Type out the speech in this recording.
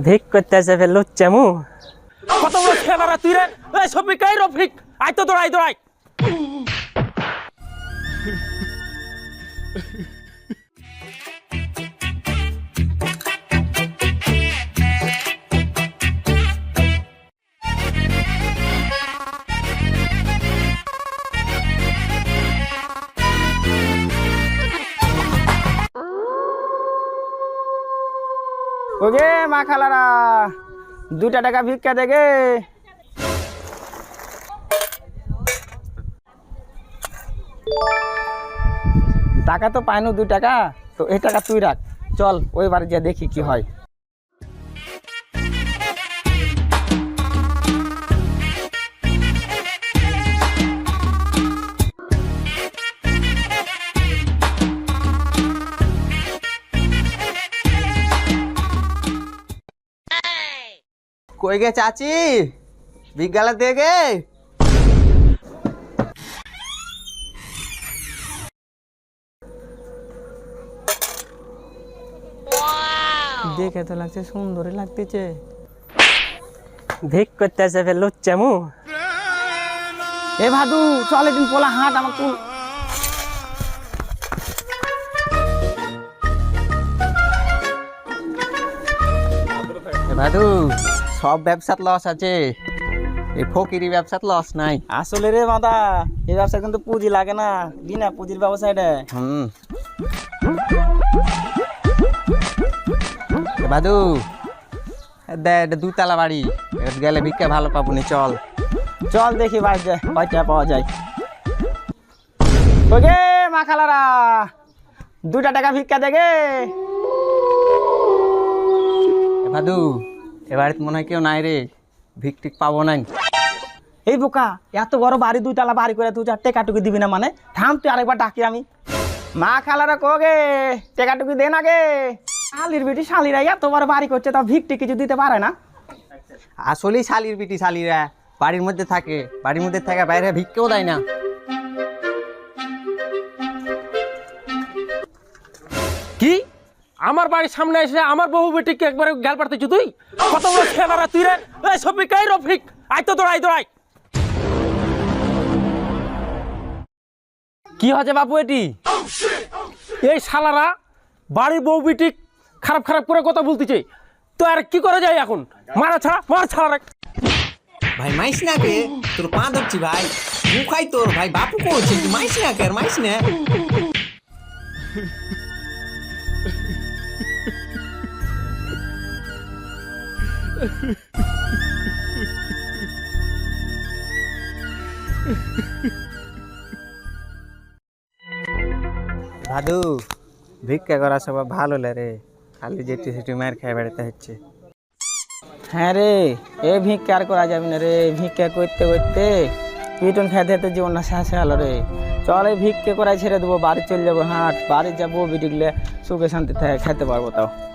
ভিক করতে যাবে লুচ্চামু কত বড় খেলারা তুই রে এই সবই কাই রফিক আই তো দৌড়াই দৌড়াই ওগে মা খালারা 2 টাকা ভিক্ষা দেগে টাকা তো পাইনু 2 টাকা তো এই টাকা তুই রাখ চল ওই বাড়ি যা দেখি কি হয় কই গে চাচি বিজ্ঞালা দে গে দেখে তো লাগছে সুন্দরই লাগতেছে ভিক করতে যাবে লুচ্চামু এ ভাদু চল একদিন পোলা হাট আমার তুল ভাদু সব ব্যবসাত লস আছে এই ফকিরি ব্যবসাত লস নাই আসলে রে মাদা এই ব্যবসা কিন্তু পুঁজি লাগে না বিনা পুঁজির ব্যবসা এটা ভাদু দে 2 তলা বাড়ি গেলে ভিক্ষা ভালো পাবো নি চল চল দেখি বাড়ি যায় কয়টা পাওয়া যায় ওগে মা খালারা 2 টাকা ভিক্ষা দেগে ভাদু এবারে মনে হয় কেউ নাই রে ভিক টিক পাবো নাই এই বোকা এত বড় বাড়ি 2 তলা বাড়ি করে তুই টেকাটুকি দিবি না মানে থাম তুই আরেকবার ডাকি আমি মা খালারা কোগে টেকাটুকি দে না গে শালির বেটি শালিরা এত বড় বাড়ি করছে তা ভিকটি কিছু দিতে পারে না আসলেই শালির বিটি শালিরা বাড়ির মধ্যে থাকে বাড়ির মধ্যে থাকে বাইরে ভিক্ষেও দেয় না কি আমার বাড়ির সামনে এসে আমার বহু বেটিকে একবারে গাল পাড়তেছ তুই কত বড় খেলারা তুই রে এই সবই কাই রফিক আই তো দৌড়াই দৌড়াই কি হচ্ছে বাপু এটি এই শালারা বাড়ির বউ বেটি খারাপ খারাপ করে কথা বলতেছে তো আর কি করা যায় এখন মার ছাড়া ভাই মাইস না কে তোর পা ধরছি ভাই মুখাই তোর ভাই বাপু করছে তুই মাইস না কে আর মাইস না ভাদু ভিক্ষা করা সব ভালো রে খালি যেটি সেটি মার খেয়ে বেড়াতে হচ্ছে হ্যাঁ রে এ ভিক্ষা আর করা যাবে না রে ভিক্ষা করতে করতে পিটন খেতে খেতে জীবনটা শেষ হয়ে গেল রে চল এই ভিক্ষা করাই ছেড়ে দেবো বাড়ি চলে যাবো হাট বাড়ি যাবো বিটিগুলো সুখে শান্তি খেতে পারবো তাও